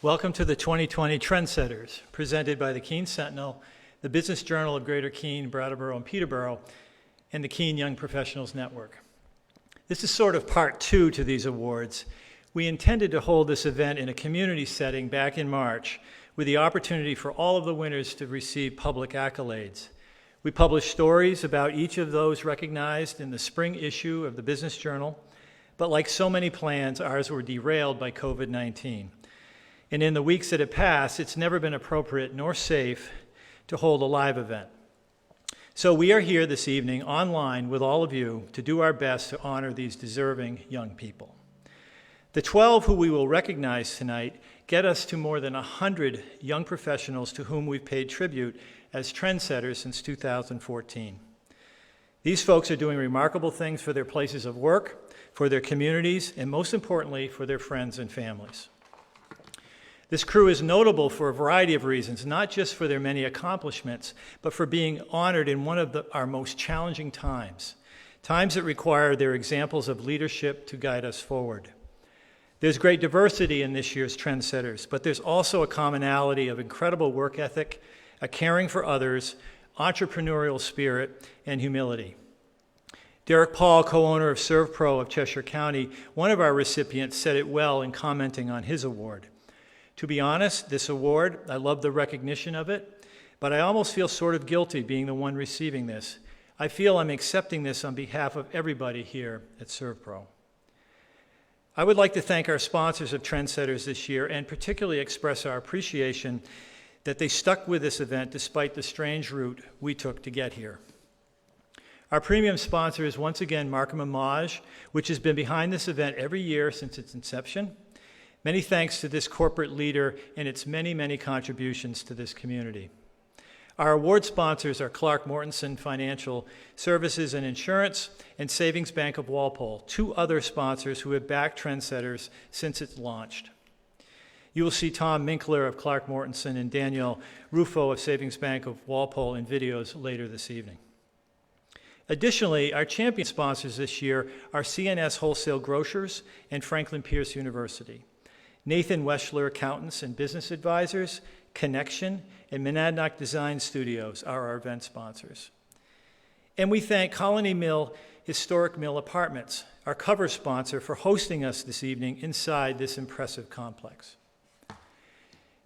Welcome to the 2020 Trendsetters, presented by the Keene Sentinel, the Business Journal of Greater Keene, Brattleboro, and Peterborough, and the Keene Young Professionals Network. This is sort of part two to these awards. We intended to hold this event in a community setting back in March, with the opportunity for all of the winners to receive public accolades. We published stories about each of those recognized in the spring issue of the Business Journal, but like so many plans, ours were derailed by COVID-19. And in the weeks that have passed, it's never been appropriate nor safe to hold a live event. So we are here this evening online with all of you to do our best to honor these deserving young people. The 12 who we will recognize tonight get us to more than 100 young professionals to whom we've paid tribute as trendsetters since 2014. These folks are doing remarkable things for their places of work, for their communities, and most importantly, for their friends and families. This crew is notable for a variety of reasons, not just for their many accomplishments, but for being honored in one of our most challenging times that require their examples of leadership to guide us forward. There's great diversity in this year's Trendsetters, but there's also a commonality of incredible work ethic, a caring for others, entrepreneurial spirit, and humility. Derek Paul, co-owner of ServPro of Cheshire County, one of our recipients, said it well in commenting on his award. To be honest, this award, I love the recognition of it, but I almost feel sort of guilty being the one receiving this. I feel I'm accepting this on behalf of everybody here at ServPro. I would like to thank our sponsors of Trendsetters this year and particularly express our appreciation that they stuck with this event despite the strange route we took to get here. Our premium sponsor is once again Markham Homage, which has been behind this event every year since its inception. Many thanks to this corporate leader and its many, many contributions to this community. Our award sponsors are Clark Mortensen Financial Services and Insurance and Savings Bank of Walpole, two other sponsors who have backed Trendsetters since it launched. You will see Tom Minkler of Clark Mortensen and Danielle Rufo of Savings Bank of Walpole in videos later this evening. Additionally, our champion sponsors this year are CNS Wholesale Grocers and Franklin Pierce University. Nathan Weschler Accountants and Business Advisors, Connection, and Monadnock Design Studios are our event sponsors. And we thank Colony Mill Historic Mill Apartments, our cover sponsor, for hosting us this evening inside this impressive complex.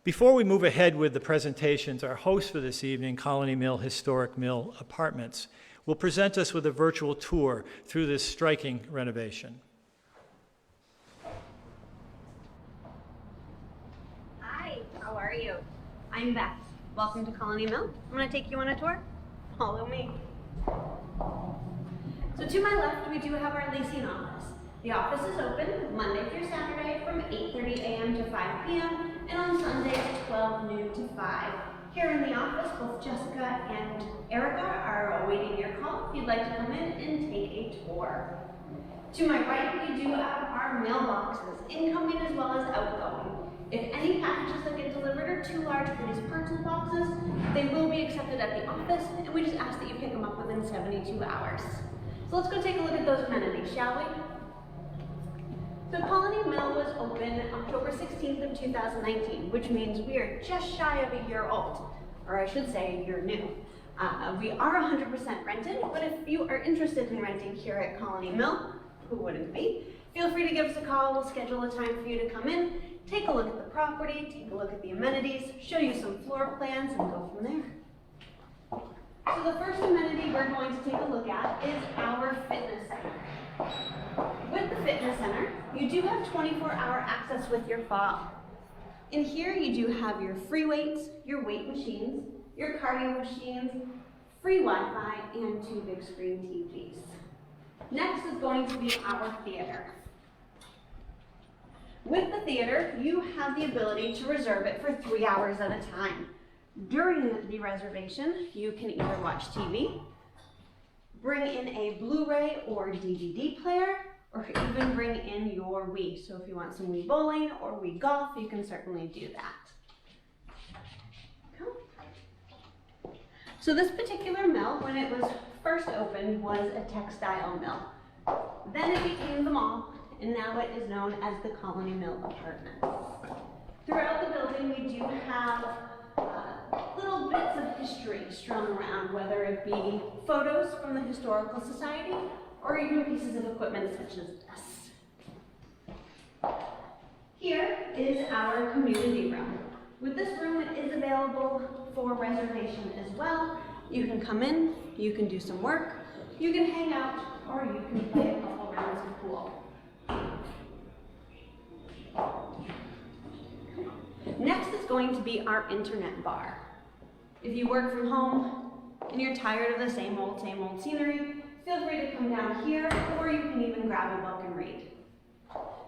Before we move ahead with the presentations, our host for this evening, Colony Mill Historic Mill Apartments, will present us with a virtual tour through this striking renovation. Hi, how are you? I'm Beth. Welcome to Colony Mill. I'm going to take you on a tour. Follow me. So to my left, we do have our leasing office. The office is open Monday through Saturday from 8:30 a.m. to 5 p.m. and on Sundays 12 noon to 5. Here in the office, both Jessica and Erica are awaiting your call if you'd like to come in and take a tour. To my right, we do have our mailboxes, incoming as well as outgoing. If any packages that get delivered are too large for these parcel boxes, they will be accepted at the office, and we just ask that you pick them up within 72 hours. So let's go take a look at those amenities, shall we? So Colony Mill was opened October 16th of 2019, which means we are just shy of a year old, or I should say a year new. We are 100% rented, but if you are interested in renting here at Colony Mill, who wouldn't be, feel free to give us a call. We'll schedule a time for you to come in, take a look at the property, take a look at the amenities, show you some floor plans, and go from there. So the first amenity we're going to take a look at is our fitness center. With the fitness center, you do have 24-hour access with your fob. In here, you do have your free weights, your weight machines, your cardio machines, free Wi-Fi, and 2 big screen TVs. Next is going to be our theater. With the theater, you have the ability to reserve it for 3 hours at a time. During the reservation, you can either watch TV, bring in a Blu-ray or DVD player, or even bring in your Wii. So if you want some Wii bowling or Wii golf, you can certainly do that. Cool. So this particular mill, when it was first opened, was a textile mill. Then it became the mall, and now it is known as the Colony Mill Apartments. Throughout the building, we do have little bits of history strewn around, whether it be photos from the Historical Society or even pieces of equipment such as this. Here is our community room. With this room, it is available for reservation as well. You can come in, you can do some work, you can hang out, or you can play a couple rounds of pool. Next is going to be our internet bar. If you work from home and you're tired of the same old scenery, feel free to come down here, or you can even grab a book and read.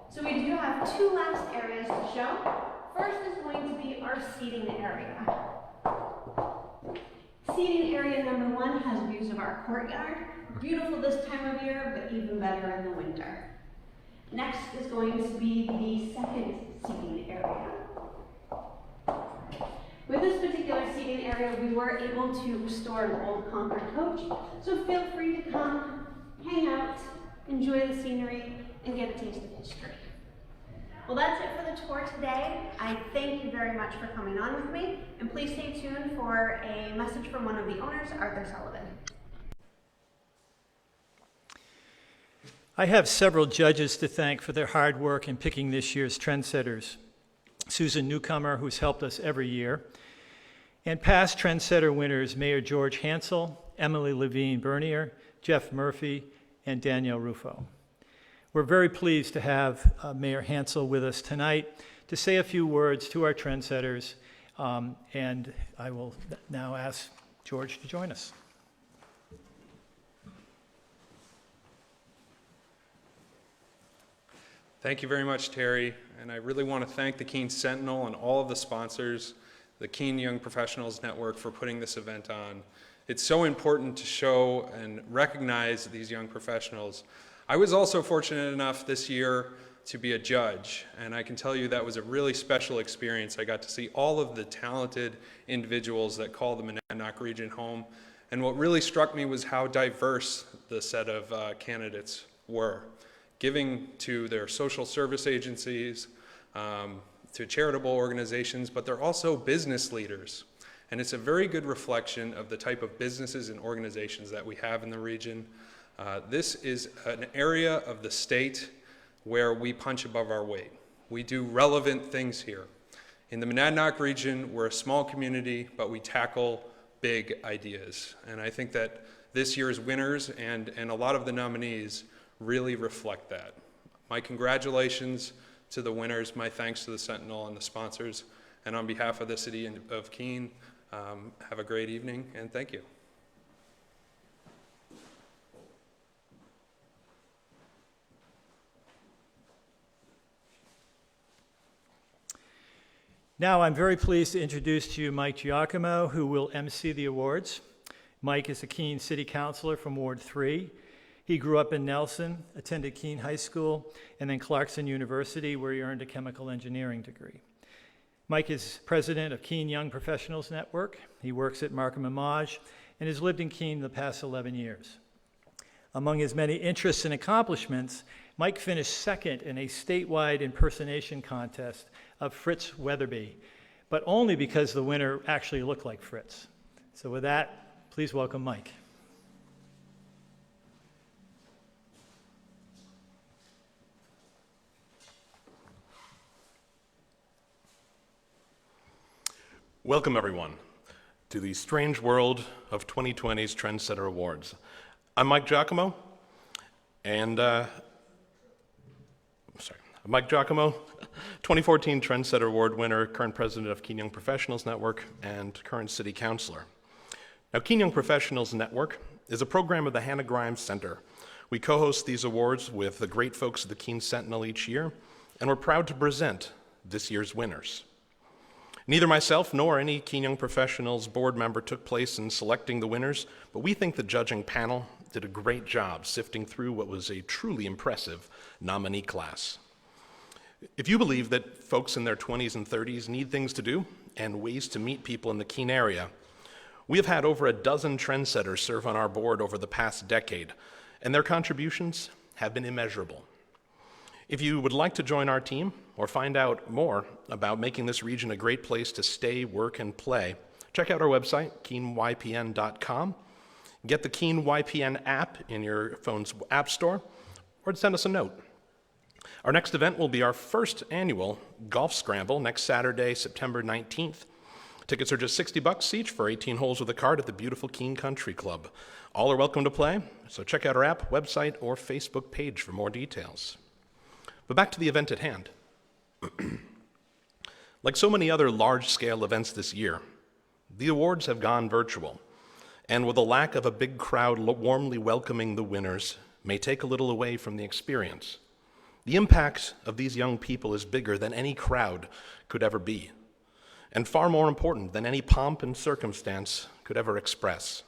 So we do have two last areas to show. First is going to be our seating area. Seating area number 1 has views of our courtyard. Beautiful this time of year, but even better in the winter. Next is going to be the second seating area. With this particular seating area, we were able to restore an old Concord coach, so feel free to come, hang out, enjoy the scenery, and get a taste of history. Well, that's it for the tour today. I thank you very much for coming on with me, and please stay tuned for a message from one of the owners, Arthur Sullivan. I have several judges to thank for their hard work in picking this year's trendsetters. Susan Newcomer, who's helped us every year, and past trendsetter winners, Mayor George Hansel, Emily Levine Bernier, Jeff Murphy, and Danielle Rufo. We're very pleased to have Mayor Hansel with us tonight to say a few words to our trendsetters, and I will now ask George to join us. Thank you very much, Terry, and I really want to thank the Keene Sentinel and all of the sponsors, the Keene Young Professionals Network, for putting this event on. It's so important to show and recognize these young professionals. I was also fortunate enough this year to be a judge, and I can tell you that was a really special experience. I got to see all of the talented individuals that call the Monadnock region home, and what really struck me was how diverse the set of candidates were, giving to their social service agencies, to charitable organizations, but they're also business leaders. And it's a very good reflection of the type of businesses and organizations that we have in the region. This is an area of the state where we punch above our weight. We do relevant things here. In the Monadnock region, we're a small community, but we tackle big ideas. And I think that this year's winners and a lot of the nominees really reflect that. My congratulations to the winners, my thanks to the Sentinel and the sponsors, and on behalf of the city of Keene, have a great evening, and thank you. Now I'm very pleased to introduce to you Mike Giacomo, who will MC the awards. Mike is a Keene City Councilor from Ward 3. He grew up in Nelson, attended Keene High School, and then Clarkson University, where he earned a chemical engineering degree. Mike is president of Keene Young Professionals Network. He works at Markham and Maj and has lived in Keene the past 11 years. Among his many interests and accomplishments, Mike finished second in a statewide impersonation contest of Fritz Weatherby, but only because the winner actually looked like Fritz. So with that, please welcome Mike. Welcome, everyone, to the strange world of 2020's Trendsetter Awards. I'm Mike Giacomo, and Mike Giacomo, 2014 Trendsetter Award winner, current president of Keene Young Professionals Network, and current city councilor. Now, Keene Young Professionals Network is a program of the Hannah Grimes Center. We co-host these awards with the great folks of the Keene Sentinel each year, and we're proud to present this year's winners. Neither myself nor any Keene Young Professionals board member took place in selecting the winners, but we think the judging panel did a great job sifting through what was a truly impressive nominee class. If you believe that folks in their 20s and 30s need things to do and ways to meet people in the Keene area, we have had over a dozen trendsetters serve on our board over the past decade, and their contributions have been immeasurable. If you would like to join our team or find out more about making this region a great place to stay, work, and play, check out our website, keenypn.com. Get the Keen YPN app in your phone's app store, or send us a note. Our next event will be our first annual Golf Scramble next Saturday, September 19th. Tickets are just $60 each for 18 holes with a cart at the beautiful Keene Country Club. All are welcome to play, so check out our app, website, or Facebook page for more details. But back to the event at hand. Like so many other large-scale events this year, the awards have gone virtual, and with a lack of a big crowd warmly welcoming the winners may take a little away from the experience. The impact of these young people is bigger than any crowd could ever be, and far more important than any pomp and circumstance could ever express.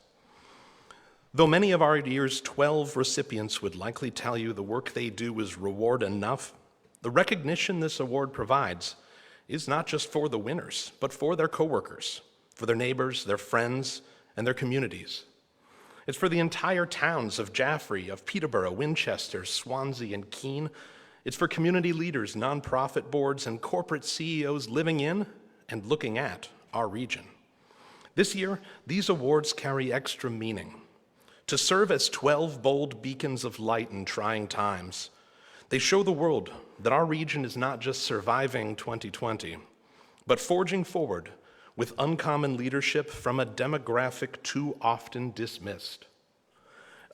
Though many of our year's 12 recipients would likely tell you the work they do is reward enough, the recognition this award provides is not just for the winners, but for their coworkers, for their neighbors, their friends, and their communities. It's for the entire towns of Jaffrey, of Peterborough, Winchester, Swansea, and Keene. It's for community leaders, nonprofit boards, and corporate CEOs living in and looking at our region. This year, these awards carry extra meaning. To serve as 12 bold beacons of light in trying times, they show the world that our region is not just surviving 2020, but forging forward with uncommon leadership from a demographic too often dismissed.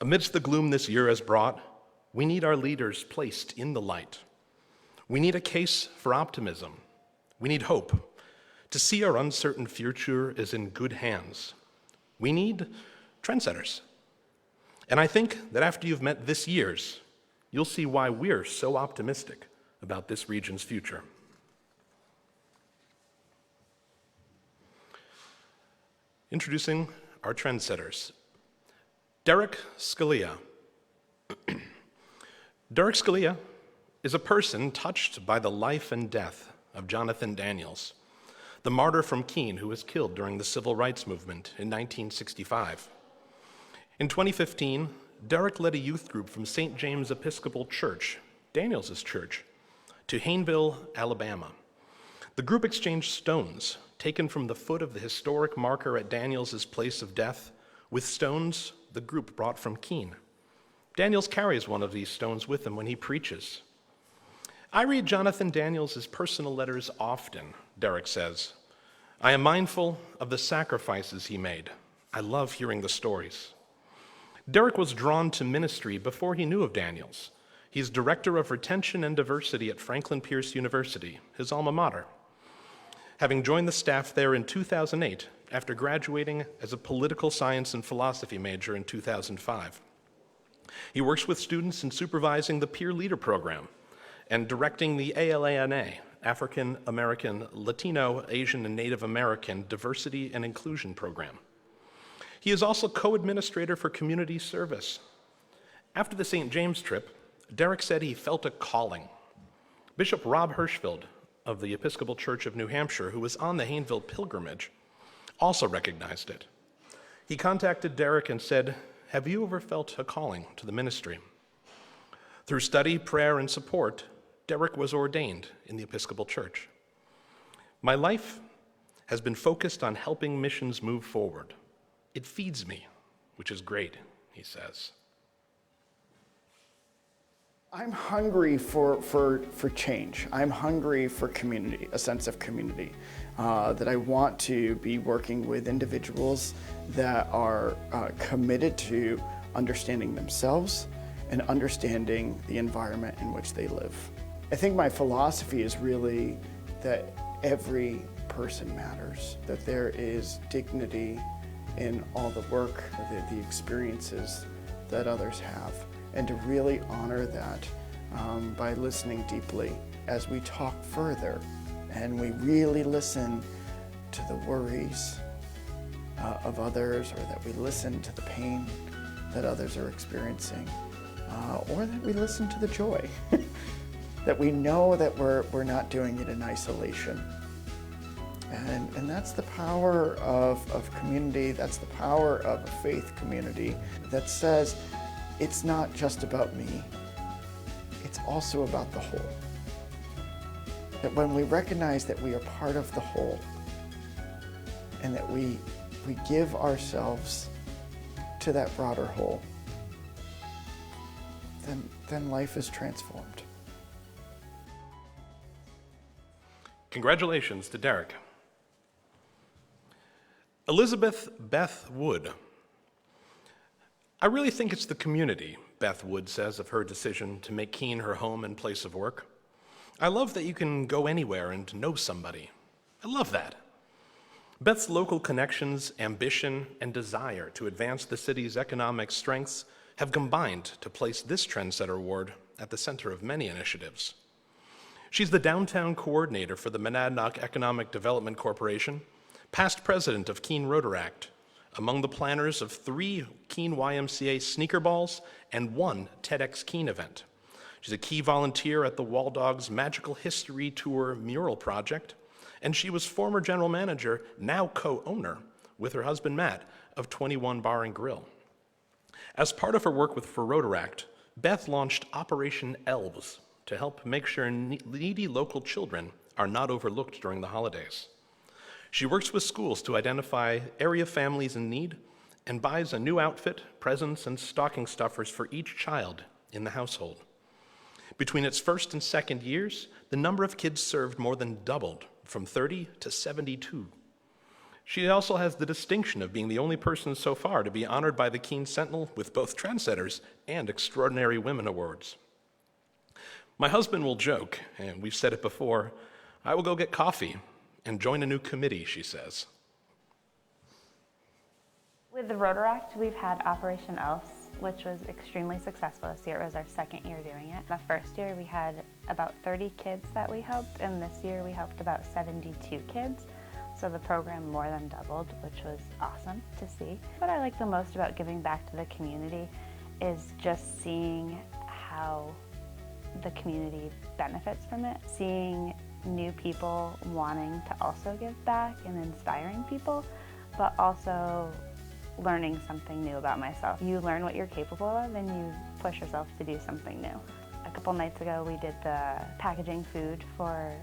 Amidst the gloom this year has brought, we need our leaders placed in the light. We need a case for optimism. We need hope to see our uncertain future is in good hands. We need trendsetters. And I think that after you've met this year's, you'll see why we're so optimistic about this region's future. Introducing our trendsetters. Derek Scalia. Derek Scalia is a person touched by the life and death of Jonathan Daniels, the martyr from Keene who was killed during the Civil Rights Movement in 1965. In 2015, Derek led a youth group from St. James Episcopal Church, Daniels' church, to Hayneville, Alabama. The group exchanged stones taken from the foot of the historic marker at Daniels' place of death with stones the group brought from Keene. Daniels carries one of these stones with him when he preaches. I read Jonathan Daniels' personal letters often, Derek says. I am mindful of the sacrifices he made. I love hearing the stories. Derek was drawn to ministry before he knew of Daniels. He's director of retention and diversity at Franklin Pierce University, his alma mater, having joined the staff there in 2008 after graduating as a political science and philosophy major in 2005. He works with students in supervising the Peer Leader Program and directing the ALANA, African American, Latino, Asian, and Native American Diversity and Inclusion Program. He is also co-administrator for community service. After the St. James trip, Derek said he felt a calling. Bishop Rob Hirschfeld of the Episcopal Church of New Hampshire, who was on the Hayneville pilgrimage, also recognized it. He contacted Derek and said, "Have you ever felt a calling to the ministry?" Through study, prayer, and support, Derek was ordained in the Episcopal Church. My life has been focused on helping missions move forward. It feeds me, which is great, he says. I'm hungry for change. I'm hungry for community, a sense of community, that I want to be working with individuals that are committed to understanding themselves and understanding the environment in which they live. I think my philosophy is really that every person matters, that there is dignity in all the work, the experiences that others have, and to really honor that by listening deeply as we talk further and we really listen to the worries of others, or that we listen to the pain that others are experiencing, or that we listen to the joy, that we know that we're not doing it in isolation. And that's the power of community, that's the power of a faith community that says, it's not just about me, it's also about the whole. That when we recognize that we are part of the whole, and that we give ourselves to that broader whole, then life is transformed. Congratulations to Derek. Elizabeth Beth Wood. I really think it's the community, Beth Wood says of her decision to make Keene her home and place of work. I love that you can go anywhere and know somebody. I love that. Beth's local connections, ambition, and desire to advance the city's economic strengths have combined to place this Trendsetter Award at the center of many initiatives. She's the downtown coordinator for the Monadnock Economic Development Corporation, past president of Keene Rotaract, among the planners of 3 Keene YMCA sneaker balls and 1 TEDx Keene event. She's a key volunteer at the Wall Dogs Magical History Tour mural project, and she was former general manager, now co-owner, with her husband Matt, of 21 Bar and Grill. As part of her work with Rotaract, Beth launched Operation Elves to help make sure needy local children are not overlooked during the holidays. She works with schools to identify area families in need and buys a new outfit, presents, and stocking stuffers for each child in the household. Between its first and second years, the number of kids served more than doubled, from 30 to 72. She also has the distinction of being the only person so far to be honored by the Keene Sentinel with both Trendsetters and Extraordinary Women Awards. My husband will joke, and we've said it before, I will go get coffee and join a new committee, she says. With the Rotaract, we've had Operation Elves, which was extremely successful this year. It was our second year doing it. The first year we had about 30 kids that we helped, and this year we helped about 72 kids. So the program more than doubled, which was awesome to see. What I like the most about giving back to the community is just seeing how the community benefits from it, seeing new people wanting to also give back and inspiring people, but also learning something new about myself. You learn what you're capable of and you push yourself to do something new. A couple nights ago we did the packaging food for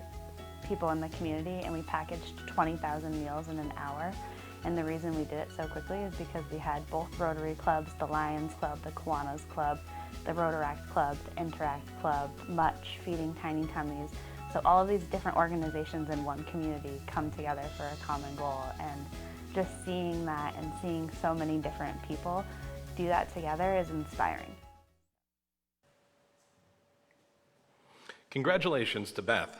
people in the community, and we packaged 20,000 meals in an hour. And the reason we did it so quickly is because we had both Rotary clubs, the Lions Club, the Kiwanis Club, the Rotaract Club, the Interact Club, Much, Feeding Tiny Tummies. So all of these different organizations in one community come together for a common goal, and just seeing that and seeing so many different people do that together is inspiring. Congratulations to Beth.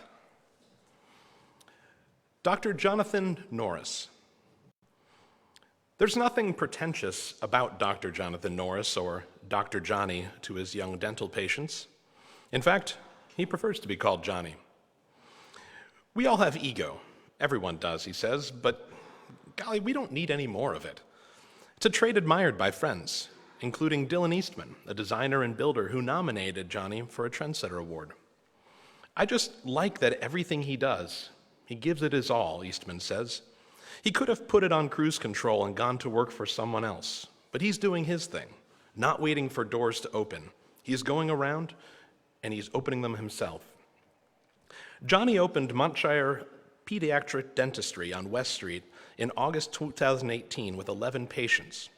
Dr. Jonathan Norris. There's nothing pretentious about Dr. Jonathan Norris, or Dr. Johnny to his young dental patients. In fact, he prefers to be called Johnny. We all have ego. Everyone does, he says, but golly, we don't need any more of it. It's a trait admired by friends, including Dylan Eastman, a designer and builder who nominated Johnny for a Trendsetter Award. I just like that everything he does, he gives it his all, Eastman says. He could have put it on cruise control and gone to work for someone else, but he's doing his thing, not waiting for doors to open. He's going around and he's opening them himself. Johnny opened Montshire Pediatric Dentistry on West Street in August 2018 with 11 patients.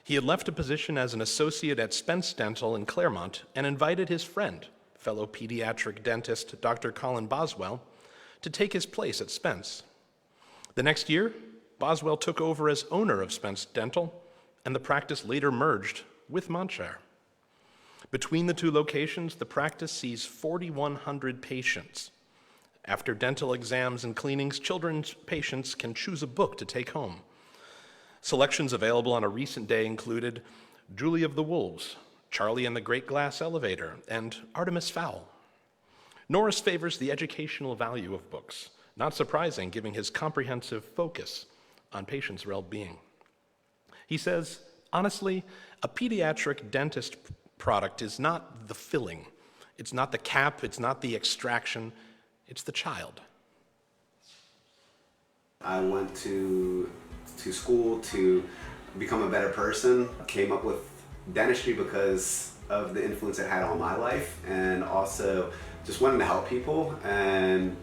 He had left a position as an associate at Spence Dental in Claremont and invited his friend, fellow pediatric dentist Dr. Colin Boswell, to take his place at Spence. The next year, Boswell took over as owner of Spence Dental, and the practice later merged with Montshire. Between the two locations, the practice sees 4,100 patients. After dental exams and cleanings, children's patients can choose a book to take home. Selections available on a recent day included Julie of the Wolves, Charlie and the Great Glass Elevator, and Artemis Fowl. Norris favors the educational value of books, not surprising given his comprehensive focus on patients' well-being. He says, honestly, a pediatric dentist product is not the filling. It's not the cap, it's not the extraction, it's the child. I went to school to become a better person, came up with dentistry because of the influence it had on my life, and also just wanting to help people and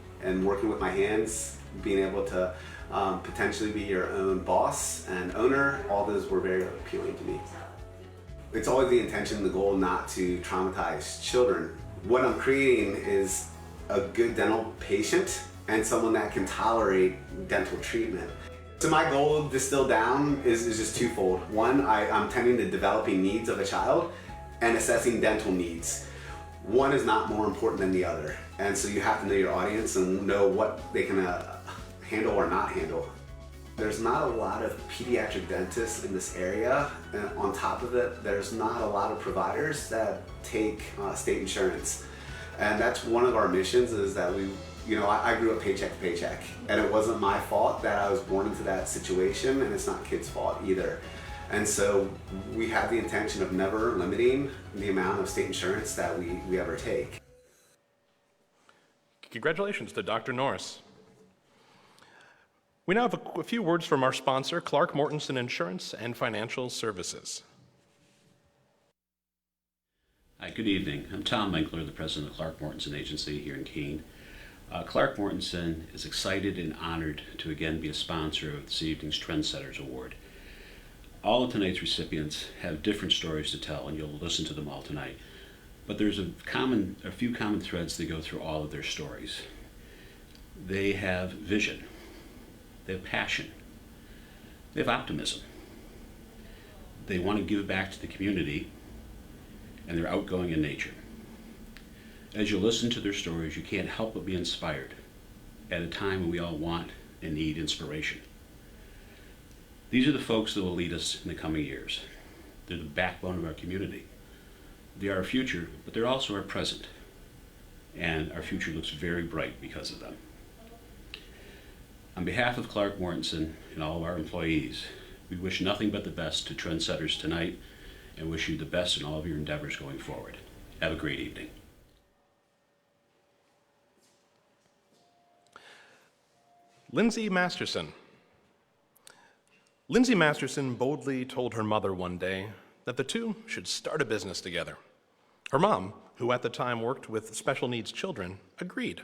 working with my hands, being able to potentially be your own boss and owner. All those were very appealing to me. It's always the intention, the goal, not to traumatize children. What I'm creating is a good dental patient and someone that can tolerate dental treatment. So my goal distilled down is just twofold. One, I'm tending to developing needs of a child and assessing dental needs. One is not more important than the other. And so you have to know your audience and know what they can handle or not handle. There's not a lot of pediatric dentists in this area, and on top of it, there's not a lot of providers that take state insurance. And that's one of our missions, is that I grew up paycheck to paycheck, and it wasn't my fault that I was born into that situation, and it's not kids' fault either. And so we have the intention of never limiting the amount of state insurance that we ever take. Congratulations to Dr. Norris. We now have a few words from our sponsor, Clark Mortensen Insurance and Financial Services. Hi, good evening. I'm Tom Menkler, the president of Clark Mortensen Agency here in Keene. Clark Mortensen is excited and honored to again be a sponsor of this evening's Trendsetters Award. All of tonight's recipients have different stories to tell, and you'll listen to them all tonight. But there's a few common threads that go through all of their stories. They have vision. They have passion. They have optimism. They want to give back to the community, and they're outgoing in nature. As you listen to their stories, you can't help but be inspired at a time when we all want and need inspiration. These are the folks that will lead us in the coming years. They're the backbone of our community. They are our future, but they're also our present. And our future looks very bright because of them. On behalf of Clark Mortensen and all of our employees, we wish nothing but the best to Trendsetters tonight and wish you the best in all of your endeavors going forward. Have a great evening. Lindsey Masterson. Lindsey Masterson boldly told her mother one day that the two should start a business together. Her mom, who at the time worked with special needs children, agreed.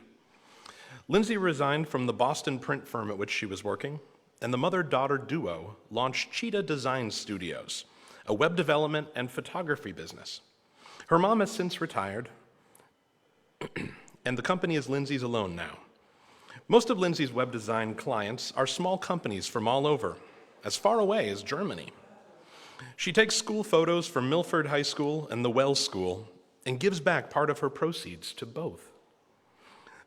Lindsey resigned from the Boston print firm at which she was working, and the mother-daughter duo launched Cheetah Design Studios, a web development and photography business. Her mom has since retired, and the company is Lindsey's alone now. Most of Lindsey's web design clients are small companies from all over, as far away as Germany. She takes school photos from Milford High School and the Wells School and gives back part of her proceeds to both.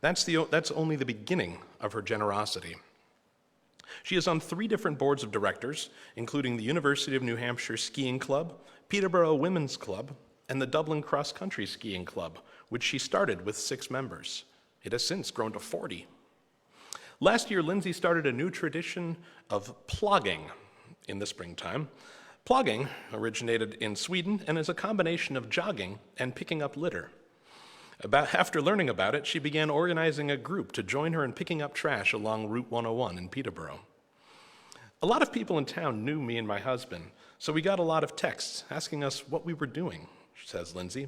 That's only the beginning of her generosity. She is on 3 different boards of directors, including the University of New Hampshire Skiing Club, Peterborough Women's Club, and the Dublin Cross Country Skiing Club, which she started with 6 members. It has since grown to 40. Last year, Lindsey started a new tradition of plogging in the springtime. Plogging originated in Sweden and is a combination of jogging and picking up litter. After learning about it, she began organizing a group to join her in picking up trash along Route 101 in Peterborough. A lot of people in town knew me and my husband, so we got a lot of texts asking us what we were doing, says Lindsey.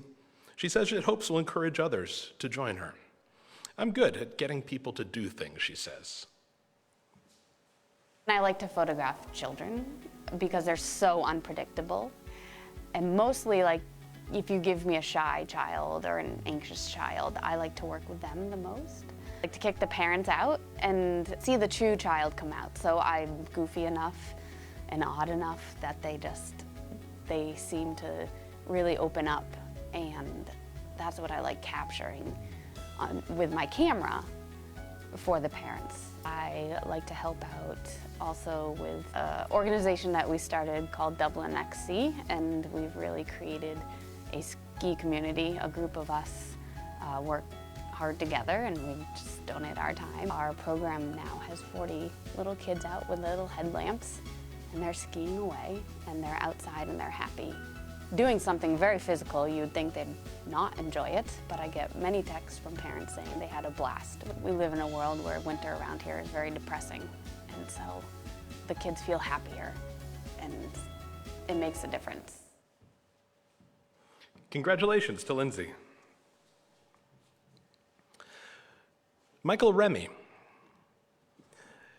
She says she hopes will encourage others to join her. I'm good at getting people to do things, she says. I like to photograph children because they're so unpredictable. And mostly, like, if you give me a shy child or an anxious child, I like to work with them the most. I like to kick the parents out and see the true child come out. So I'm goofy enough and odd enough that they seem to really open up, and that's what I like capturing with my camera for the parents. I like to help out also with an organization that we started called Dublin XC, and we've really created a ski community. A group of us work hard together, and we just donate our time. Our program now has 40 little kids out with little headlamps, and they're skiing away, and they're outside and they're happy. Doing something very physical, you'd think they'd not enjoy it, but I get many texts from parents saying they had a blast. We live in a world where winter around here is very depressing, and so the kids feel happier, and it makes a difference. Congratulations to Lindsey. Michael Remy.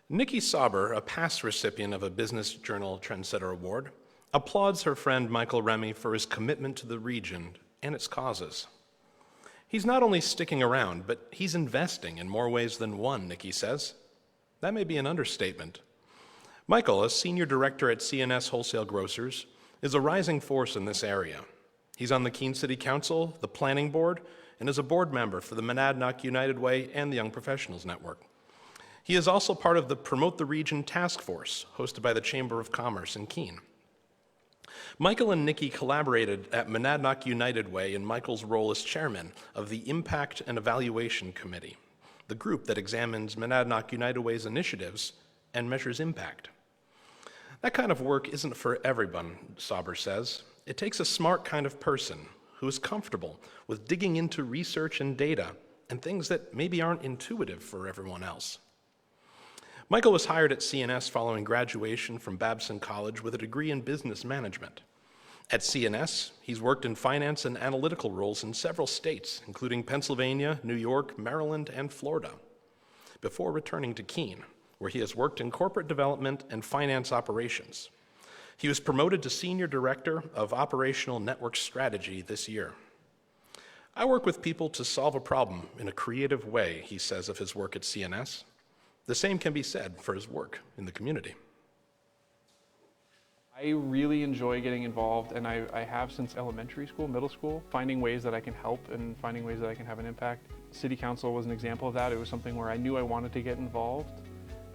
Nikki Sauber, a past recipient of a Business Journal Trendsetter Award, applauds her friend Michael Remy for his commitment to the region and its causes. He's not only sticking around, but he's investing in more ways than one, Nikki says. That may be an understatement. Michael, a senior director at C&S Wholesale Grocers, is a rising force in this area. He's on the Keene City Council, the Planning Board, and is a board member for the Monadnock United Way and the Young Professionals Network. He is also part of the Promote the Region Task Force, hosted by the Chamber of Commerce in Keene. Michael and Nikki collaborated at Monadnock United Way in Michael's role as chairman of the Impact and Evaluation Committee, the group that examines Monadnock United Way's initiatives and measures impact. That kind of work isn't for everyone, Sauber says. It takes a smart kind of person who is comfortable with digging into research and data and things that maybe aren't intuitive for everyone else. Michael was hired at C&S following graduation from Babson College with a degree in business management. At C&S, he's worked in finance and analytical roles in several states, including Pennsylvania, New York, Maryland, and Florida, before returning to Keene, where he has worked in corporate development and finance operations. He was promoted to Senior Director of Operational Network Strategy this year. I work with people to solve a problem in a creative way, he says of his work at C&S. The same can be said for his work in the community. I really enjoy getting involved, and I have since elementary school, middle school, finding ways that I can help and finding ways that I can have an impact. City Council was an example of that. It was something where I knew I wanted to get involved,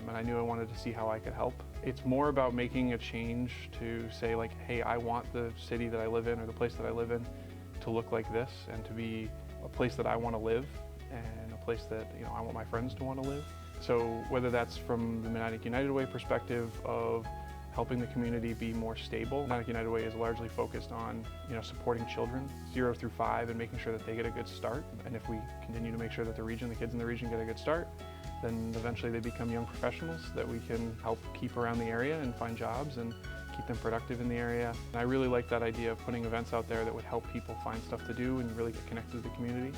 and I knew I wanted to see how I could help. It's more about making a change to say, like, hey, I want the city that I live in or the place that I live in to look like this and to be a place that I want to live and a place that, you know, I want my friends to want to live. So whether that's from the Monadnock United Way perspective of helping the community be more stable, Monadnock United Way is largely focused on, you know, supporting children 0 through 5 and making sure that they get a good start. And if we continue to make sure that the kids in the region get a good start, then eventually they become young professionals that we can help keep around the area and find jobs and keep them productive in the area. And I really like that idea of putting events out there that would help people find stuff to do and really get connected to the community.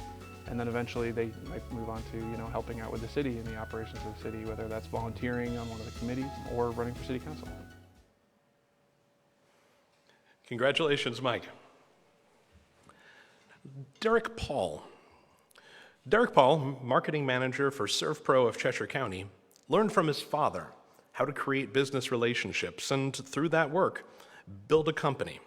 And then eventually they might move on to, you know, helping out with the city and the operations of the city, whether that's volunteering on one of the committees or running for city council. Congratulations, Mike. Derek Paul. Derek Paul, marketing manager for ServPro of Cheshire County, learned from his father how to create business relationships and, through that work, build a company.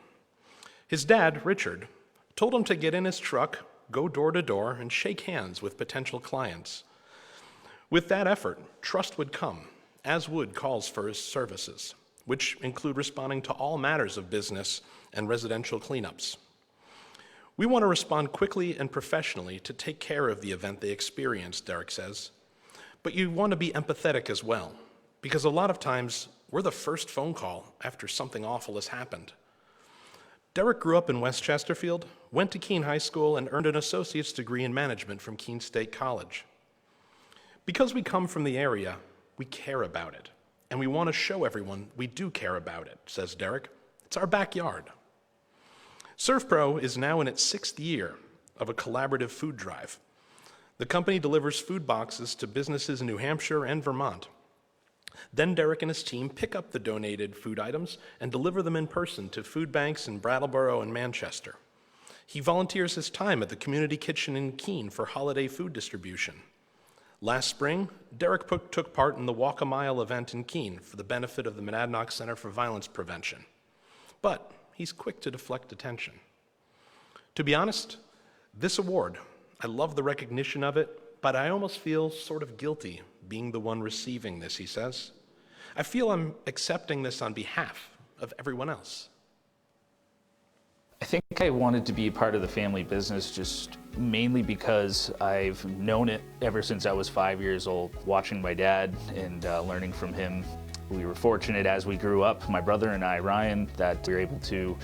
His dad, Richard, told him to get in his truck, go door to door, and shake hands with potential clients. With that effort, trust would come, as would calls for his services, which include responding to all matters of business and residential cleanups. We want to respond quickly and professionally to take care of the event they experienced, Derek says. But you want to be empathetic as well, because a lot of times we're the first phone call after something awful has happened. Derek grew up in West Chesterfield, went to Keene High School, and earned an associate's degree in management from Keene State College. Because we come from the area, we care about it, and we want to show everyone we do care about it, says Derek. It's our backyard. ServPro is now in its 6th year of a collaborative food drive. The company delivers food boxes to businesses in New Hampshire and Vermont. Then Derek and his team pick up the donated food items and deliver them in person to food banks in Brattleboro and Manchester. He volunteers his time at the community kitchen in Keene for holiday food distribution. Last spring, Derek took part in the Walk a Mile event in Keene for the benefit of the Monadnock Center for Violence Prevention. But he's quick to deflect attention. To be honest, this award, I love the recognition of it, but I almost feel sort of guilty being the one receiving this, he says. I feel I'm accepting this on behalf of everyone else. I think I wanted to be a part of the family business just mainly because I've known it ever since I was 5 years old, watching my dad and learning from him. We were fortunate as we grew up, my brother and I, Ryan, that we were able to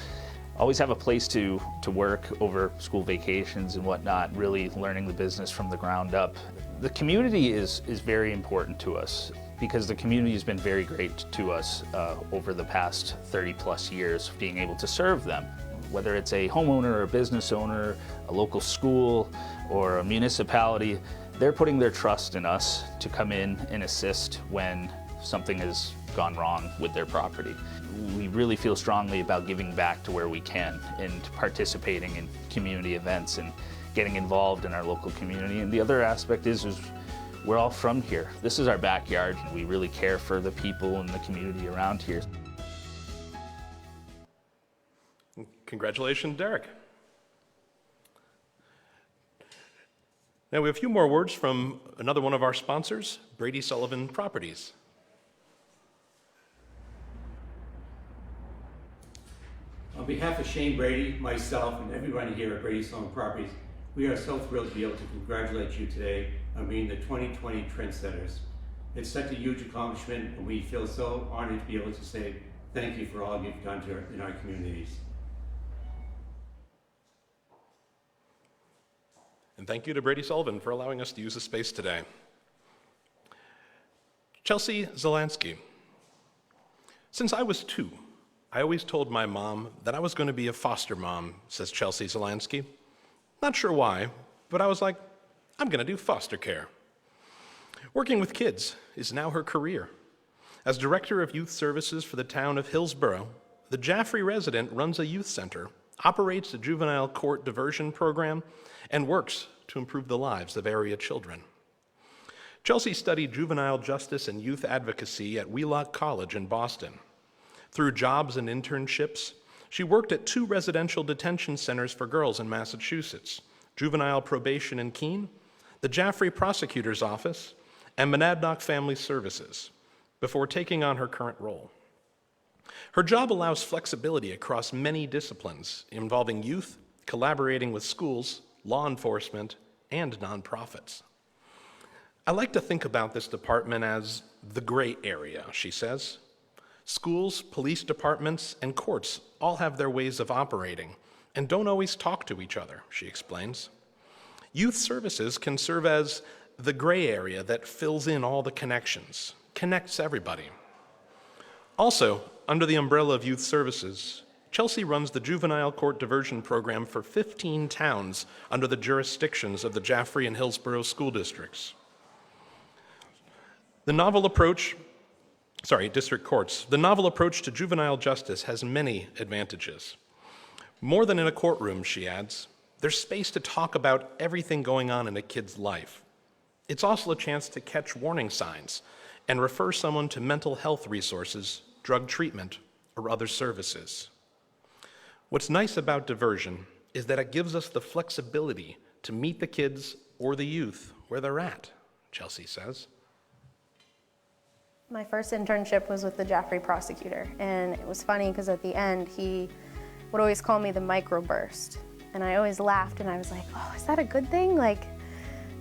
always have a place to work over school vacations and whatnot, really learning the business from the ground up. The community is very important to us because the community has been very great to us over the past 30 plus years, being able to serve them. whether it's a homeowner or a business owner, a local school, or a municipality. They're putting their trust in us to come in and assist when something has gone wrong with their property. We really feel strongly about giving back to where we can and participating in community events and getting involved in our local community. And the other aspect is we're all from here. This is our backyard. We really care for the people and the community around here. Congratulations, Derek. Now we have a few more words from another one of our sponsors, Brady Sullivan Properties. On behalf of Shane Brady, myself, and everybody here at Brady Sullivan Properties, we are so thrilled to be able to congratulate you today on being the 2020 Trendsetters. It's such a huge accomplishment, and we feel so honored to be able to say thank you for all you've done in our communities. And thank you to Brady Sullivan for allowing us to use the space today. Chelsea Szalanski. Since I was 2, I always told my mom that I was going to be a foster mom, says Chelsea Szalanski. Not sure why, but I was like, I'm going to do foster care. Working with kids is now her career. As Director of Youth Services for the town of Hillsborough, the Jaffrey resident runs a youth center, operates a juvenile court diversion program, and works to improve the lives of area children. Chelsea studied juvenile justice and youth advocacy at Wheelock College in Boston. Through jobs and internships, she worked at 2 residential detention centers for girls in Massachusetts, juvenile probation in Keene, the Jaffrey Prosecutor's Office, and Monadnock Family Services, before taking on her current role. Her job allows flexibility across many disciplines involving youth, collaborating with schools, law enforcement, and nonprofits. I like to think about this department as the gray area, she says. Schools, police departments, and courts all have their ways of operating and don't always talk to each other, she explains. Youth services can serve as the gray area that fills in all the connections, connects everybody. Also, under the umbrella of youth services, Chelsea runs the juvenile court diversion program for 15 towns under the jurisdictions of the Jaffrey and Hillsborough school districts. District courts. The novel approach to juvenile justice has many advantages. More than in a courtroom, she adds, there's space to talk about everything going on in a kid's life. It's also a chance to catch warning signs and refer someone to mental health resources, drug treatment, or other services. What's nice about diversion is that it gives us the flexibility to meet the kids or the youth where they're at, Chelsea says. My first internship was with the Jaffrey prosecutor, and it was funny because at the end he would always call me the microburst, and I always laughed and I was like, oh, is that a good thing? Like,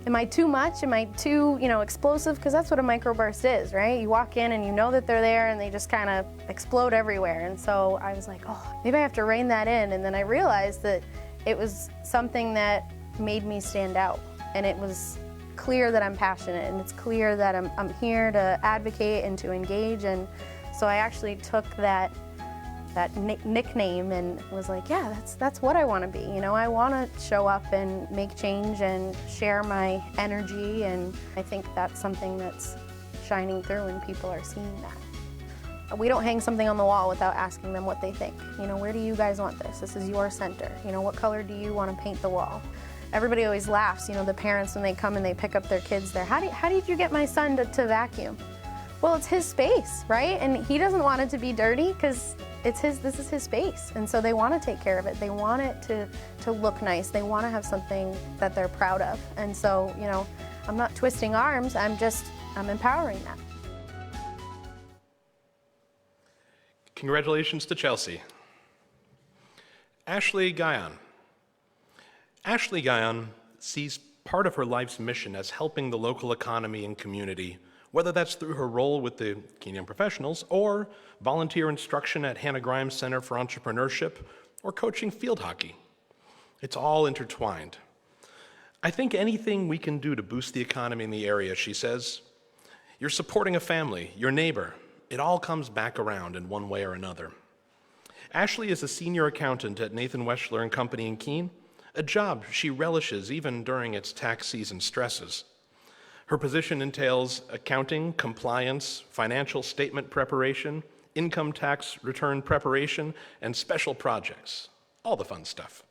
am I too much? Am I too, explosive? Because that's what a microburst is, right? You walk in and you know that they're there and they just kind of explode everywhere. And so I was like, oh, maybe I have to rein that in. And then I realized that it was something that made me stand out. And it was clear that I'm passionate, and it's clear that I'm here to advocate and to engage. And so I actually took that nickname and was like, yeah, that's what I want to be. I want to show up and make change and share my energy, and I think that's something that's shining through and people are seeing that. We don't hang something on the wall without asking them what they think. Where do you guys want this? This is your center. What color do you want to paint the wall? Everybody always laughs, the parents when they come and they pick up their kids there. How did you get my son to vacuum? Well, it's his space, right? And he doesn't want it to be dirty because this is his space. And so they want to take care of it. They want it to look nice. They want to have something that they're proud of. And so, I'm not twisting arms, I'm empowering that. Congratulations to Chelsea. Eschle Guion. Eschle Guion sees part of her life's mission as helping the local economy and community, whether that's through her role with the Keene Young Professionals or volunteer instruction at Hannah Grimes Center for Entrepreneurship or coaching field hockey. It's all intertwined. I think anything we can do to boost the economy in the area, she says. You're supporting a family, your neighbor. It all comes back around in one way or another. Ashley is a senior accountant at Nathan Weschler & Company in Keene, a job she relishes even during its tax season stresses. Her position entails accounting, compliance, financial statement preparation, income tax return preparation, and special projects, all the fun stuff.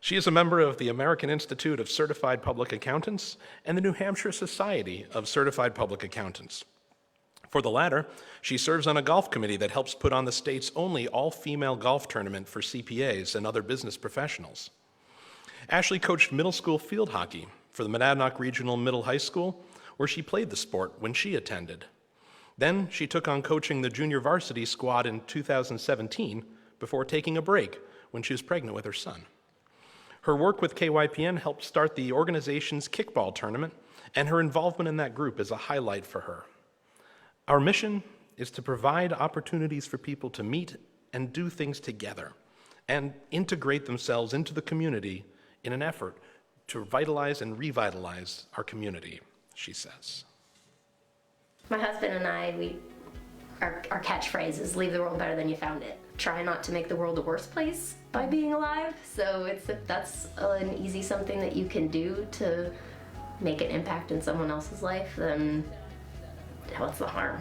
She is a member of the American Institute of Certified Public Accountants and the New Hampshire Society of Certified Public Accountants. For the latter, she serves on a golf committee that helps put on the state's only all-female golf tournament for CPAs and other business professionals. Ashley coached middle school field hockey for the Monadnock Regional Middle High School, where she played the sport when she attended. Then she took on coaching the junior varsity squad in 2017 before taking a break when she was pregnant with her son. Her work with KYPN helped start the organization's kickball tournament, and her involvement in that group is a highlight for her. Our mission is to provide opportunities for people to meet and do things together and integrate themselves into the community in an effort to vitalize and revitalize our community, she says. My husband and I, our catchphrase is leave the world better than you found it. Try not to make the world a worse place by being alive. So if that's an easy something that you can do to make an impact in someone else's life, then what's the harm?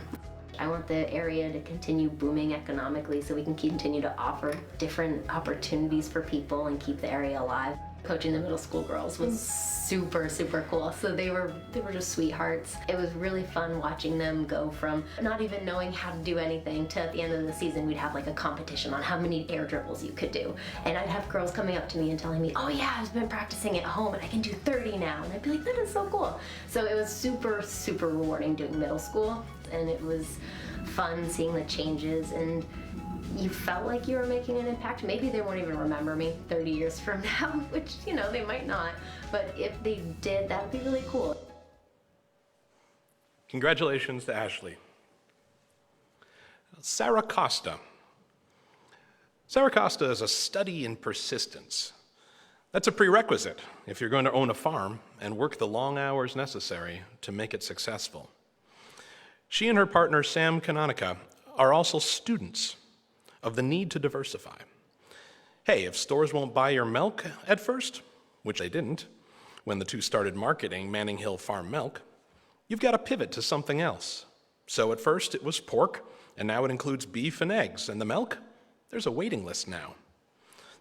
I want the area to continue booming economically so we can continue to offer different opportunities for people and keep the area alive. Coaching the middle school girls was super, super cool. So they were just sweethearts. It was really fun watching them go from not even knowing how to do anything to at the end of the season we'd have like a competition on how many air dribbles you could do. And I'd have girls coming up to me and telling me, oh yeah, I've been practicing at home and I can do 30 now. And I'd be like, that is so cool. So it was super, super rewarding doing middle school. And it was fun seeing the changes, and you felt like you were making an impact. Maybe they won't even remember me 30 years from now, which, they might not. But if they did, that would be really cool. Congratulations to Ashley. Sharra Costa. Sharra Costa is a study in persistence. That's a prerequisite if you're going to own a farm and work the long hours necessary to make it successful. She and her partner, Sam Canonica, are also students of the need to diversify. Hey, if stores won't buy your milk at first, which they didn't when the two started marketing Manning Hill Farm milk, you've got to pivot to something else. So at first it was pork, and now it includes beef and eggs. And the milk? There's a waiting list now.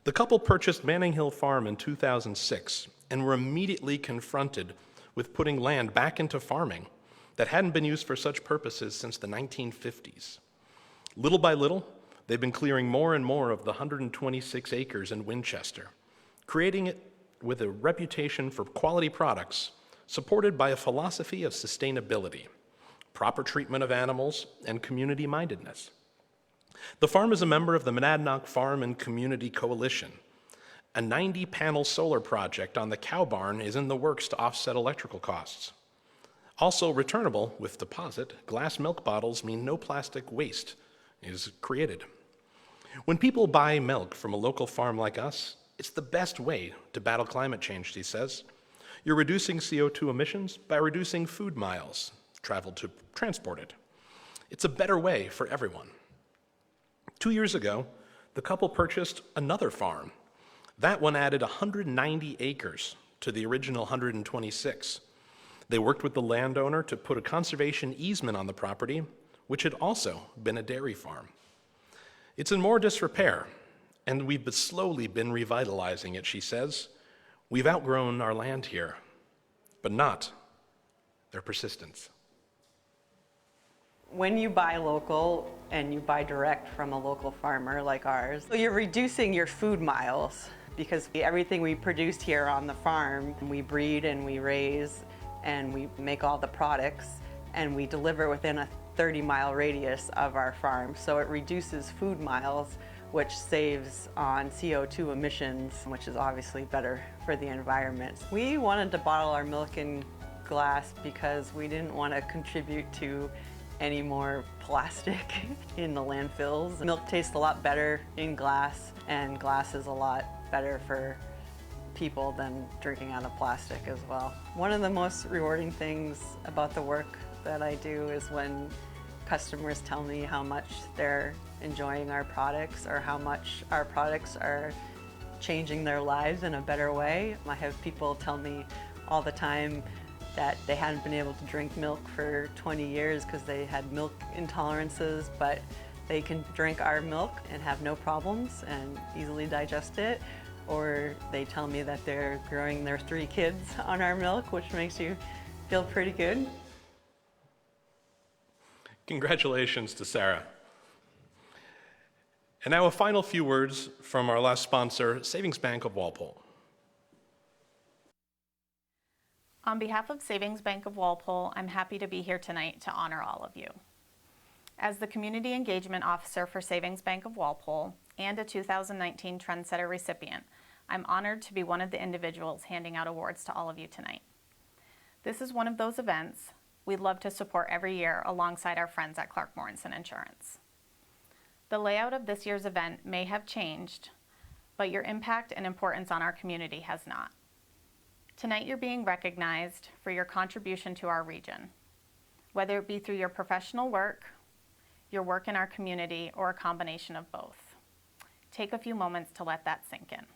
The couple purchased Manning Hill Farm in 2006 and were immediately confronted with putting land back into farming that hadn't been used for such purposes since the 1950s. Little by little, they've been clearing more and more of the 126 acres in Winchester, creating it with a reputation for quality products supported by a philosophy of sustainability, proper treatment of animals, and community-mindedness. The farm is a member of the Monadnock Farm and Community Coalition. A 90-panel solar project on the cow barn is in the works to offset electrical costs. Also returnable with deposit, glass milk bottles mean no plastic waste is created. When people buy milk from a local farm like us, it's the best way to battle climate change, she says. You're reducing CO2 emissions by reducing food miles traveled to transport it. It's a better way for everyone. 2 years ago, the couple purchased another farm. That one added 190 acres to the original 126. They worked with the landowner to put a conservation easement on the property, which had also been a dairy farm. It's in more disrepair, and we've slowly been revitalizing it, she says. We've outgrown our land here, but not their persistence. When you buy local and you buy direct from a local farmer like ours, you're reducing your food miles because everything we produce here on the farm, we breed and we raise and we make all the products and we deliver within a 30-mile radius of our farm. So it reduces food miles, which saves on CO2 emissions, which is obviously better for the environment. We wanted to bottle our milk in glass because we didn't want to contribute to any more plastic in the landfills. Milk tastes a lot better in glass, and glass is a lot better for people than drinking out of plastic as well. One of the most rewarding things about the work that I do is when customers tell me how much they're enjoying our products or how much our products are changing their lives in a better way. I have people tell me all the time that they hadn't been able to drink milk for 20 years because they had milk intolerances, but they can drink our milk and have no problems and easily digest it. Or they tell me that they're growing their 3 kids on our milk, which makes you feel pretty good. Congratulations to Szalanski. And now a final few words from our last sponsor, Savings Bank of Walpole. On behalf of Savings Bank of Walpole, I'm happy to be here tonight to honor all of you. As the Community Engagement Officer for Savings Bank of Walpole and a 2019 Trendsetter recipient, I'm honored to be one of the individuals handing out awards to all of you tonight. This is one of those events we'd love to support every year alongside our friends at Clark Mortensen Insurance. The layout of this year's event may have changed, but your impact and importance on our community has not. Tonight you're being recognized for your contribution to our region, whether it be through your professional work, your work in our community, or a combination of both. Take a few moments to let that sink in.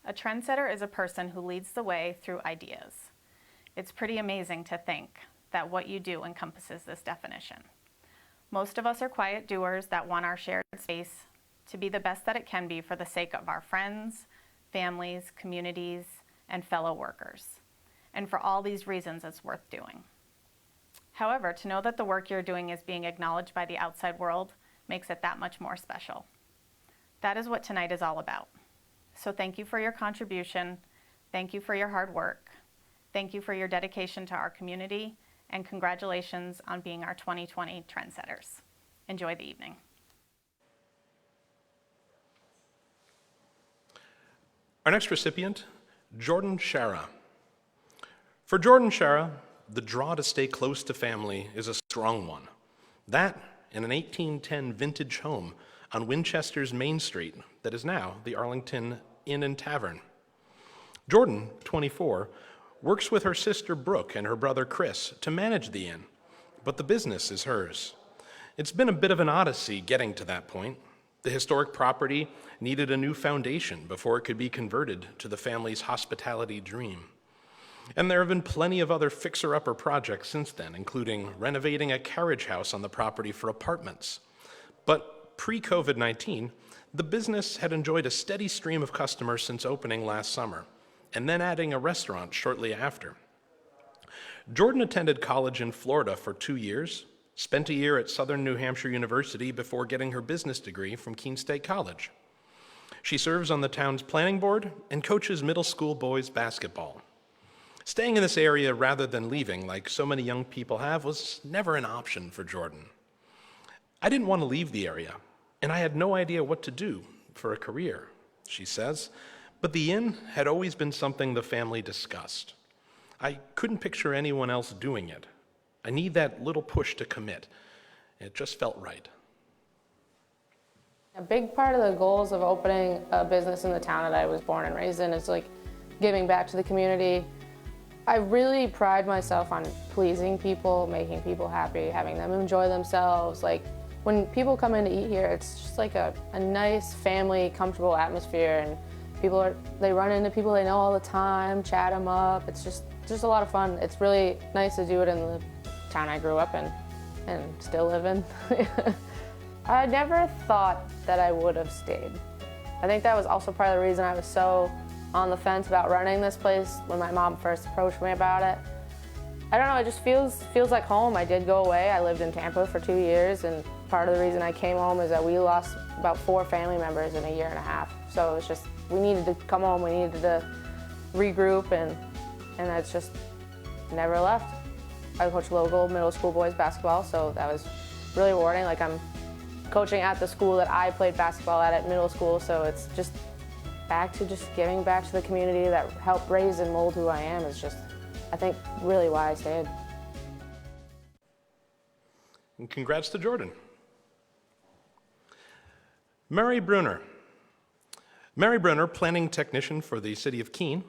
A trendsetter is a person who leads the way through ideas. It's pretty amazing to think that what you do encompasses this definition. Most of us are quiet doers that want our shared space to be the best that it can be for the sake of our friends, families, communities, and fellow workers. And for all these reasons, it's worth doing. However, to know that the work you're doing is being acknowledged by the outside world makes it that much more special. That is what tonight is all about. So thank you for your contribution, thank you for your hard work, thank you for your dedication to our community, and congratulations on being our 2020 Trendsetters. Enjoy the evening. Our next recipient, Jordan Sharra. For Jordan Sharra, the draw to stay close to family is a strong one. That in an 1810 vintage home on Winchester's Main Street that is now the Arlington Inn and Tavern. Jordan, 24, works with her sister Brooke and her brother Chris to manage the inn, but the business is hers. It's been a bit of an odyssey getting to that point. The historic property needed a new foundation before it could be converted to the family's hospitality dream. And there have been plenty of other fixer-upper projects since then, including renovating a carriage house on the property for apartments. But pre-COVID-19, the business had enjoyed a steady stream of customers since opening last summer, and then adding a restaurant shortly after. Jordan attended college in Florida for 2 years, spent a year at Southern New Hampshire University before getting her business degree from Keene State College. She serves on the town's planning board and coaches middle school boys basketball. Staying in this area rather than leaving, like so many young people have, was never an option for Jordan. I didn't want to leave the area, and I had no idea what to do for a career, she says, but the inn had always been something the family discussed. I couldn't picture anyone else doing it. I need that little push to commit. It just felt right. A big part of the goals of opening a business in the town that I was born and raised in is like giving back to the community. I really pride myself on pleasing people, making people happy, having them enjoy themselves. Like when people come in to eat here, it's just like a nice family, comfortable atmosphere, and they run into people they know all the time, chat them up. It's just a lot of fun. It's really nice to do it in the town I grew up in and still live in. I never thought that I would have stayed. I think that was also part of the reason I was so on the fence about running this place when my mom first approached me about it. I don't know, it just feels like home. I did go away. I lived in Tampa for 2 years, and part of the reason I came home is that we lost about 4 family members in a year and a half. So it's just, we needed to come home, we needed to regroup, and that's just never left. I coach local middle school boys basketball, so that was really rewarding. Like I'm coaching at the school that I played basketball at middle school, so it's just back to just giving back to the community that helped raise and mold who I am is just, I think, really why I stayed. And congrats to Jordan. Mari Brunner. Mari Brunner, planning technician for the city of Keene,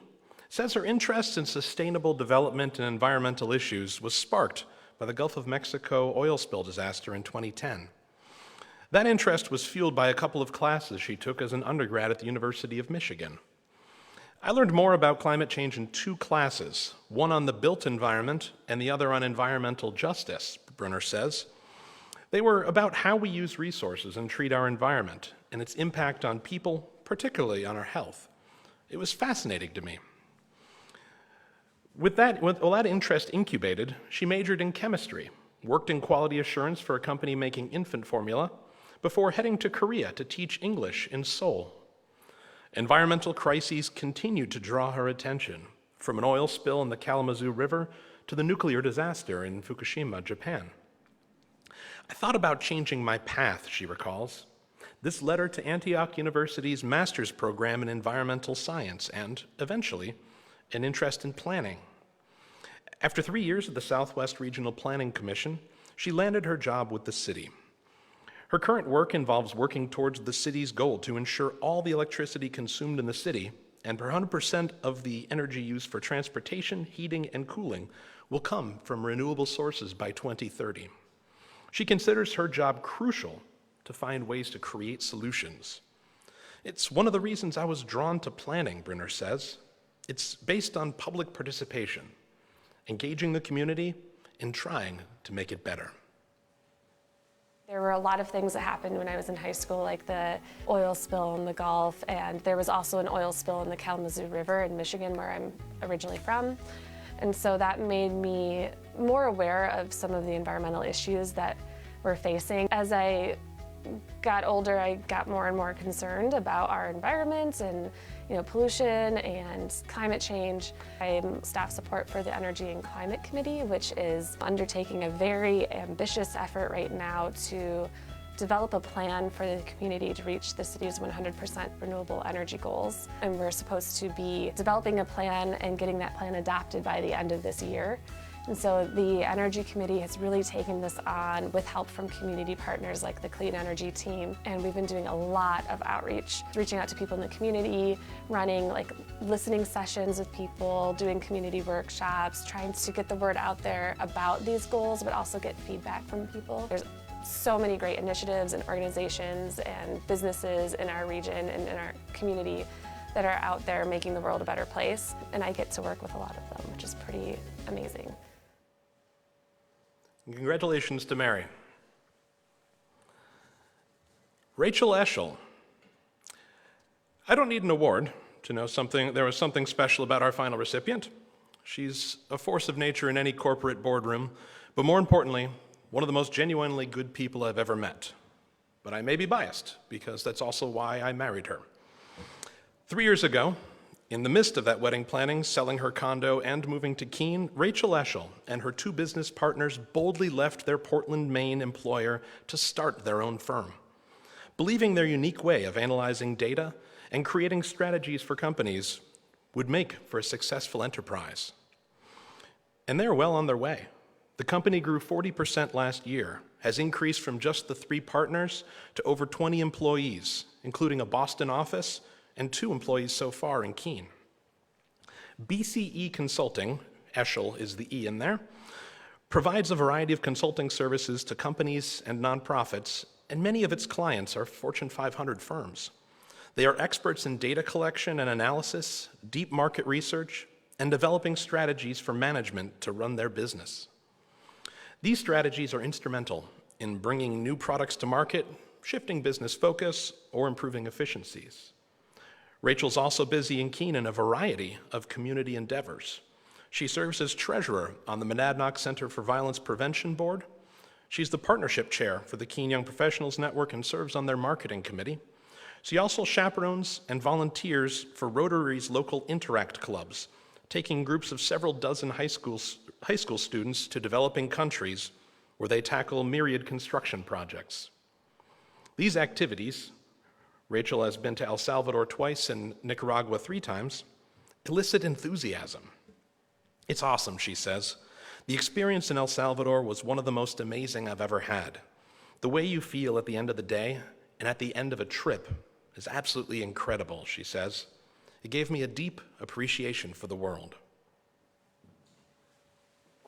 says her interest in sustainable development and environmental issues was sparked by the Gulf of Mexico oil spill disaster in 2010. That interest was fueled by a couple of classes she took as an undergrad at the University of Michigan. I learned more about climate change in 2 classes, one on the built environment and the other on environmental justice, Brunner says. They were about how we use resources and treat our environment and its impact on people, particularly on our health. It was fascinating to me. With all that interest incubated, she majored in chemistry, worked in quality assurance for a company making infant formula, before heading to Korea to teach English in Seoul. Environmental crises continued to draw her attention, from an oil spill in the Kalamazoo River to the nuclear disaster in Fukushima, Japan. I thought about changing my path, she recalls. This led her to Antioch University's master's program in environmental science and, eventually, an interest in planning. After 3 years at the Southwest Regional Planning Commission, she landed her job with the city. Her current work involves working towards the city's goal to ensure all the electricity consumed in the city and 100% of the energy used for transportation, heating, and cooling will come from renewable sources by 2030. She considers her job crucial to find ways to create solutions. It's one of the reasons I was drawn to planning, Brunner says. It's based on public participation, engaging the community, and trying to make it better. There were a lot of things that happened when I was in high school, like the oil spill in the Gulf, and there was also an oil spill in the Kalamazoo River in Michigan, where I'm originally from. And so that made me more aware of some of the environmental issues that we're facing. As I got older, I got more and more concerned about our environment and pollution and climate change. I'm staff support for the Energy and Climate Committee, which is undertaking a very ambitious effort right now to develop a plan for the community to reach the city's 100% renewable energy goals. And we're supposed to be developing a plan and getting that plan adopted by the end of this year. And so the Energy Committee has really taken this on with help from community partners like the Clean Energy team. And we've been doing a lot of outreach, reaching out to people in the community, running listening sessions with people, doing community workshops, trying to get the word out there about these goals, but also get feedback from people. There's so many great initiatives and organizations and businesses in our region and in our community that are out there making the world a better place. And I get to work with a lot of them, which is pretty amazing. Congratulations to Mari. Rachel Eschle. I don't need an award to know there was something special about our final recipient. She's a force of nature in any corporate boardroom, but more importantly, one of the most genuinely good people I've ever met. But I may be biased, because that's also why I married her. 3 years ago, in the midst of that wedding planning, selling her condo and moving to Keene, Rachel Eschle and her 2 business partners boldly left their Portland, Maine employer to start their own firm, believing their unique way of analyzing data and creating strategies for companies would make for a successful enterprise. And they're well on their way. The company grew 40% last year, has increased from just the 3 partners to over 20 employees, including a Boston office and 2 employees so far in Keene. BCE Consulting, Eschle is the E in there, provides a variety of consulting services to companies and nonprofits, and many of its clients are Fortune 500 firms. They are experts in data collection and analysis, deep market research, and developing strategies for management to run their business. These strategies are instrumental in bringing new products to market, shifting business focus, or improving efficiencies. Rachel's also busy in Keene in a variety of community endeavors. She serves as treasurer on the Monadnock Center for Violence Prevention Board. She's the partnership chair for the Keene Young Professionals Network and serves on their marketing committee. She also chaperones and volunteers for Rotary's local Interact clubs, taking groups of several dozen high school students to developing countries where they tackle myriad construction projects. These activities, Rachel has been to El Salvador twice and Nicaragua 3 times, elicit enthusiasm. It's awesome, she says. The experience in El Salvador was one of the most amazing I've ever had. The way you feel at the end of the day and at the end of a trip is absolutely incredible, she says. It gave me a deep appreciation for the world.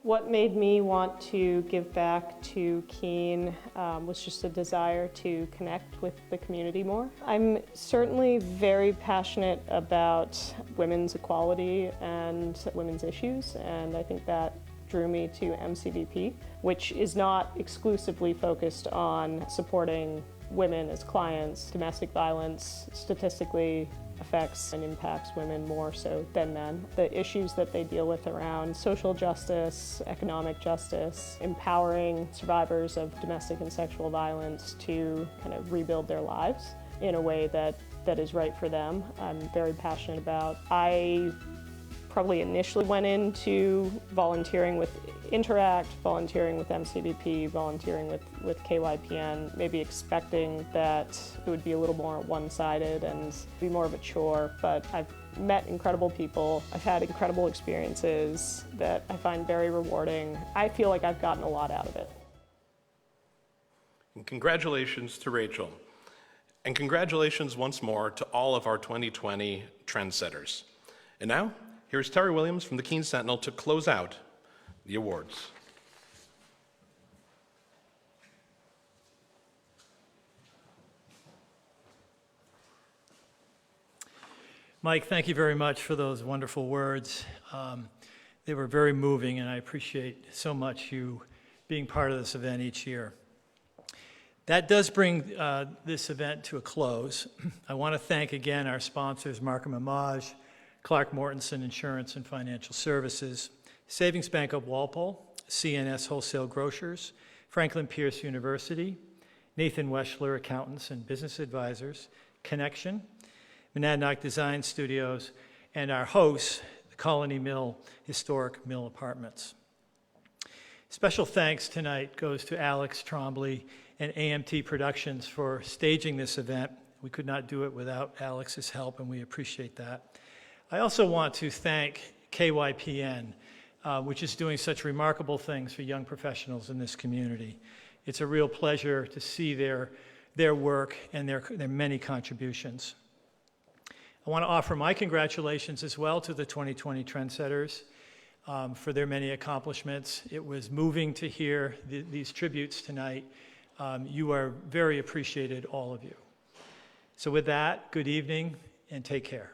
What made me want to give back to Keene was just a desire to connect with the community more. I'm certainly very passionate about women's equality and women's issues, and I think that drew me to MCVP, which is not exclusively focused on supporting women as clients. Domestic violence statistically affects and impacts women more so than men. The issues that they deal with around social justice, economic justice, empowering survivors of domestic and sexual violence to kind of rebuild their lives in a way that is right for them, I'm very passionate about. I probably initially went into volunteering with Interact, volunteering with MCVP, volunteering with KYPN, maybe expecting that it would be a little more one-sided and be more of a chore, but I've met incredible people. I've had incredible experiences that I find very rewarding. I feel like I've gotten a lot out of it. And congratulations to Rachel. And congratulations once more to all of our 2020 trendsetters. And now, here's Terry Williams from the Keene Sentinel to close out the awards. Mike, thank you very much for those wonderful words. They were very moving, and I appreciate so much you being part of this event each year. That does bring this event to a close. I want to thank again our sponsors, Markham & Maj, Clark Mortensen Insurance and Financial Services, Savings Bank of Walpole, CNS Wholesale Grocers, Franklin Pierce University, Nathan Weschler Accountants and Business Advisors, Connection, Monadnock Design Studios, and our hosts, the Colony Mill Historic Mill Apartments. Special thanks tonight goes to Alex Trombley and AMT Productions for staging this event. We could not do it without Alex's help, and we appreciate that. I also want to thank KYPN, which is doing such remarkable things for young professionals in this community. It's a real pleasure to see their work and their many contributions. I want to offer my congratulations as well to the 2020 Trendsetters for their many accomplishments. It was moving to hear these tributes tonight. You are very appreciated, all of you. So with that, good evening and take care.